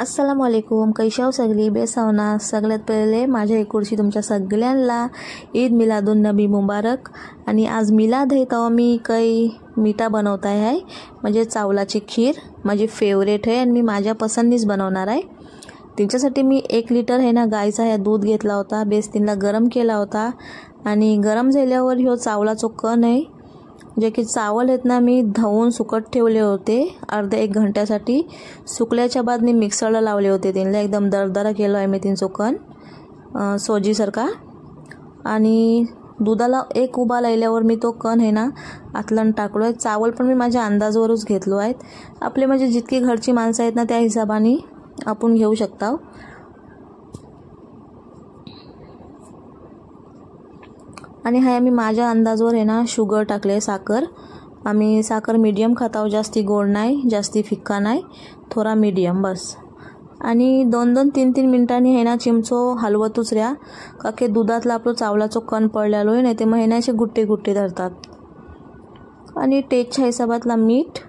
अस्सलामु अलैकुम. कैशाव सगळी बेसावना. सगळ्यात पहिले माझ्या इकडची तुमच्या सगळ्यांना ईद मिलादुन नबी मुबारक. आणि आज मिलाद आहे तेव्हा मी काही मीठा बनवत आहे, म्हणजे चावलाची खीर माझी फेवरेट आहे आणि मी माझ्या पसंतीच बनवणार आहे. त्याच्यासाठी मी 1 लिटर आहे ना गाईचा आहे दूध घेतला होता, बेस तिला गरम केला होता आणि गरम झाल्यावर ह्यो चावलाचो कण आहे जे की चावल आहेत ना मी धुवून सुकत ठेवले होते अर्ध्या 1 घंट्यासाठी. सुकल्याच्या बाद मी मिक्सरला लावले होते, त्यांना एकदम दरदरा केलं आहे मी तीनचो कण सोजीसारखा. आणि दुधाला 1 उबाल आल्यावर मी तो कण आहे ना आतलन टाकलो आहे. चावल पण मी माझ्या अंदाजावरच घेतलो आहेत. आपले म्हणजे जितकी घरची माणसं आहेत ना त्या हिशोबाने आपण घेऊ शकता. आणि हाय आम्ही माझ्या अंदाजावर आहे ना शुगर टाकले, साखर. आम्ही साखर मीडियम खाताव, जास्ती गोड नाही जास्ती फिक्का नाही, थोडा मीडियम बस. आणि 2-2 3-3 मिनिटांनी आहे ना चिमचो हलवतच राहा का की दुधातला आपलं चावलाचो कण पडलेलो आहे, नाही ते महिन्याचे गुट्टे गुट्टे धरतात. आणि टेस्टच्या हिशोबातला मीठ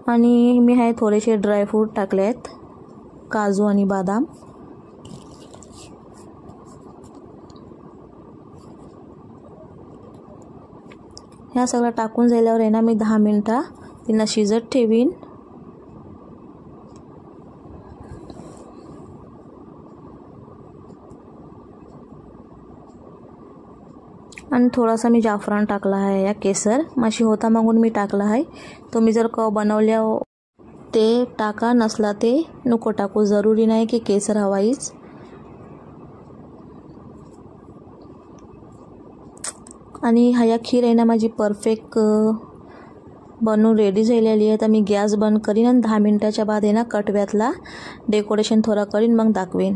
आणि मी आहे थोडेसे ड्रायफ्रूट टाकले आहेत, काजू आणि बदाम. ह्या सगळं टाकून झाल्यावर आहे ना मी 10 मिनिटं तिला शिजत ठेवीन. आणि थोडासा मी जाफरान टाकला आहे, या केसर माशी होता मागून मी टाकला आहे. तुम्ही जर का बनवल्या ते टाका, नसला ते नको टाकू, जरुरी नाही की केसर हवाईच. आणि ह्या खीर आहे ना माझी परफेक्ट बनवून रेडी झालेली आहे. तर मी गॅस बंद करीन आणि 10 मिनिटाच्या बाद आहे ना कटव्यातला डेकोरेशन थोडा करीन, मग दाखवेन.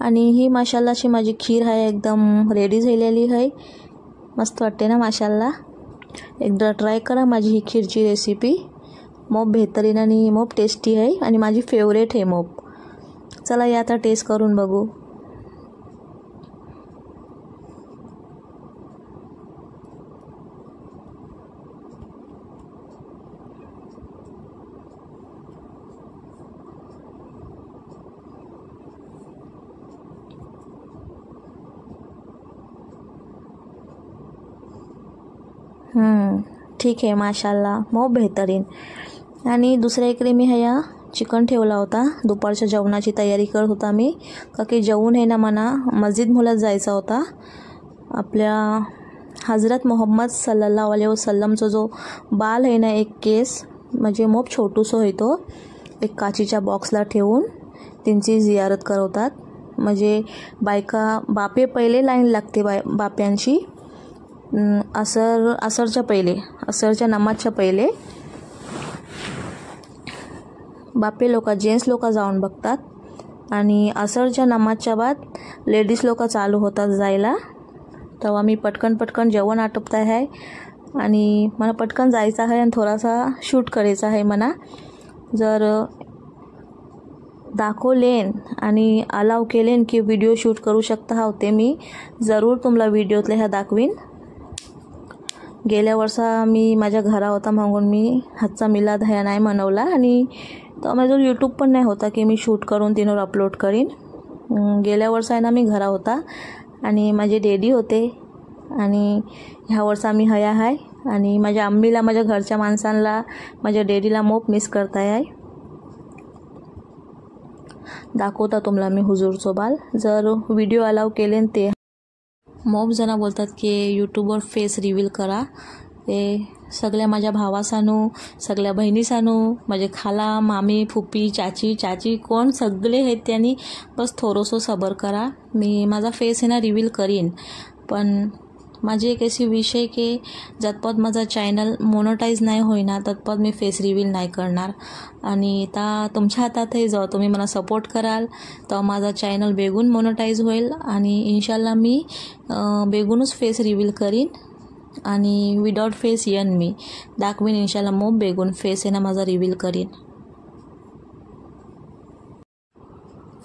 आणि ही माशाल्लाची माझी खीर आहे एकदम रेडी झालेली आहे. मस्त वाटते ना माशाल्ला. एकदा ट्राय करा माझी ही खीरची रेसिपी. मोप बेहतरीन आणि मोप टेस्टी आहे आणि माझी फेवरेट आहे मोप. चला या आता टेस्ट करून बघू. ठीक आहे माशाल्ला, मोप बेहतरीन. आणि दुसऱ्या इकडे मी ह्या चिकन ठेवला होता. दुपारच्या जेवणाची तयारी करत होता मी, का की जेवून आहे ना मना मस्जिद मुलात जायचा होता. आपल्या हजरत मोहम्मद सल्लल्लाहु अलैहि वसल्लमचा जो बाल आहे ना एक केस म्हणजे मोप छोटूसो आहे तो, एक काचीच्या बॉक्सला ठेवून त्यांची जियारत करवतात. म्हणजे बायका बापे पहिले लाईन लागते बाप्यांची असरच्या पहिले, असरच्या नमाजच्या पहिले बापे लोक जेंट्स लोक जाऊन बघतात. आणि असरच्या नमाजच्या बाद लेडीज लोक चालू होतात जायला. तेव्हा मी पटकन जेवण आटपत आहे आणि मला पटकन जायचं आहे आणि थोडासा शूट करायचा आहे. मला जर दाखवलेन आणि अलाव केलेन की व्हिडिओ शूट करू शकता हा ते मी जरूर तुम्हाला व्हिडिओतल्या ह्या दाखवीन. गेल्या वर्षा मी माझ्या घरा होता मागून मी हातचा मिलाद ह्या नाही मनवला आणि तो माझा यूट्यूब पण नाही होता की मी शूट करून तिनं अपलोड करीन. गेल्या वर्षा आहे ना मी घरा होता आणि माझे डॅडी होते आणि ह्या वर्षा मी हया आहे. आणि माझ्या आम्मीला, माझ्या घरच्या माणसांना, माझ्या डॅडीला मोप मिस करताय आहे. दाखवता तुम्हाला मी हुजूरचो बाल. जर व्हिडिओ अलाव केले ते मोप जणं बोलतात की यूट्यूबवर फेस रिव्हील करा. ते सगळ्या माझ्या भावासानू, सगळ्या बहिणीसानू, माझे खाला, मामी, फुप्पी, चाची कोण सगळे आहेत त्यांनी बस थोडंसं सबर करा. मी माझा फेस आहे ना रिव्हील करीन, पण माझी एक अशी विषय की जतपत माझा चॅनल मोनोटाईज नाही होईना तत्पत मी फेस रिव्हील नाही करणार. आणि आता तुमच्या हातात आहे, जेव्हा तुम्ही मला सपोर्ट कराल तेव्हा माझा चॅनल बेगून मोनोटाईज होईल आणि इन्शाल्लाह मी बेगूनच फेस रिव्हील करीन. आणि विदाउट फेस येन मी दाखवीन इन्शाल्लाह. मोप बेगून फेस आहे ना माझा रिव्हील करीन.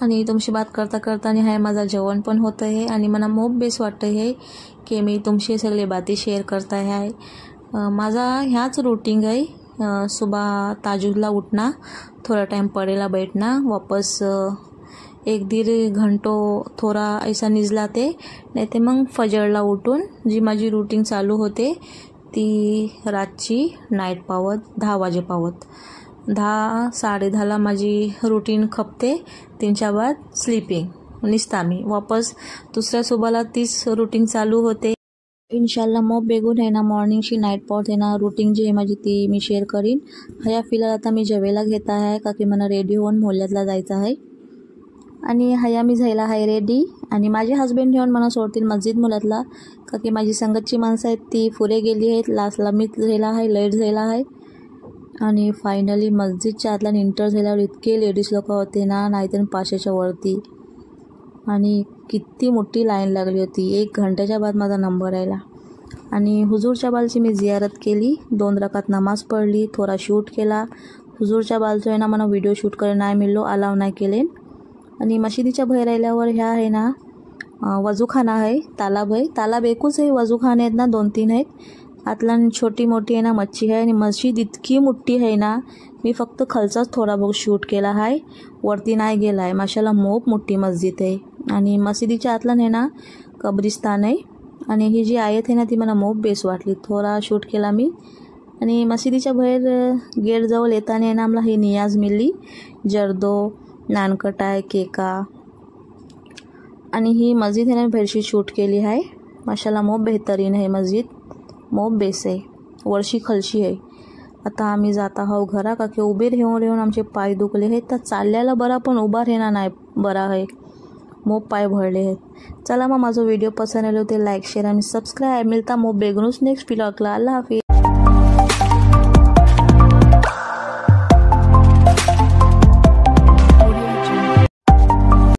आणि तुमची बात करता करता आणि हाय माझा जेवण पण होतं आहे आणि मला मोप बेस वाटतं आहे की मी तुमची सगळे बाती शेअर करता आहे. माझा ह्याच रूटीन है। सुबह ताजुला उठना, थोड़ा टाइम पढ़ेला बैठना, वापस 1-1.5 घंटों थोड़ा ऐसा निजलाते, नाही ते मग फजरला उठून जी माझी रूटीन चालू होते ती रातची नाईट पावत 10 वाजे पावत 10-10:30ला माझी रूटीन खपते। त्यांच्या बाद स्लीपिंग निसता मी वापस दुसऱ्या सुबहला तीच रूटीन चालू होते। इंशाल्लाह मग बेगून आहे ना मॉर्निंगची नाईट पावत आहे ना रूटीन जी आहे माझी ती मी शेअर करीन। ह्या फिलहाल आता मी जेवायला घेत आहे का की मला रेडी होऊन मोल्यातला जायचं आहे आणि हया मी झायला आहे रेडी आणि माझे हस्बंड घेऊन मला सोडतील मस्जिद मुलातला का की माझी संगतची माणसं आहेत ती पुरे गेली आहेत। लास्टला मी झायला आहे लेट झायला आहे आणि फायनली मस्जिदच्या आतला एंटर झाल्यावर इतके लेडीज लोक होते ना, नाहीतर 500च्या वरती आणि किती मोठी लाईन लागली होती। 1 घंट्याच्या बाद माझा नंबर आला आणि हुजूरच्या बालची मी जियारत केली, 2 रकात नमाज पढ़ली, थोड़ा शूट केला। हुजूरच्या बालचं आहे ना मला व्हिडिओ शूट करायला नाही मिळलो, अलाव नाही केले। आणि मशिदीच्या बाहेर राहिल्यावर ह्या आहे ना वजूखाना आहे, तालाब एकूच आहे, वजूखाने आहेत ना 2-3 आहेत। आतला छोटी मोठी आहे ना मच्छी आहे आणि मस्जिद इतकी मोठी आहे ना, मी फक्त खालचाच थोडा बहुत शूट केला आहे, वरती नाही गेला आहे। माशाल्लाह मोप मोठी मस्जिद आहे आणि मशिदीच्या आतला आहे ना कब्रिस्तान आहे आणि ही जी आयत आहे ना ती मला मोप बेस वाटली, थोडा शूट केला मी। आणि मशिदीच्या बाहेर गेट जवळ येताना आहे ना आम्हाला ही नियाज मिळली, जर्दो नानकटाय केका आणि ही मस्जिद आहे ना बाहेरची शूट केली आहे। माशाल्लाह मोप बेहतरीन आहे मस्जिद, मोप बेस आहे, वर्षी खलशी आहे। आता आम्ही जात आहोत घरा का की उभे राहून आमचे पाय दुखले आहेत, तर चालल्याला बरा पण उभा राहणं नाही बरा आहे, मोप पाय भरले आहेत। चला मग माझा व्हिडिओ पसंत आलो ते लाईक शेअर आणि सबस्क्राईब मिळता मोप बेगनूस नेक्स्ट व्लॉगला। अल्लाह हाफिज।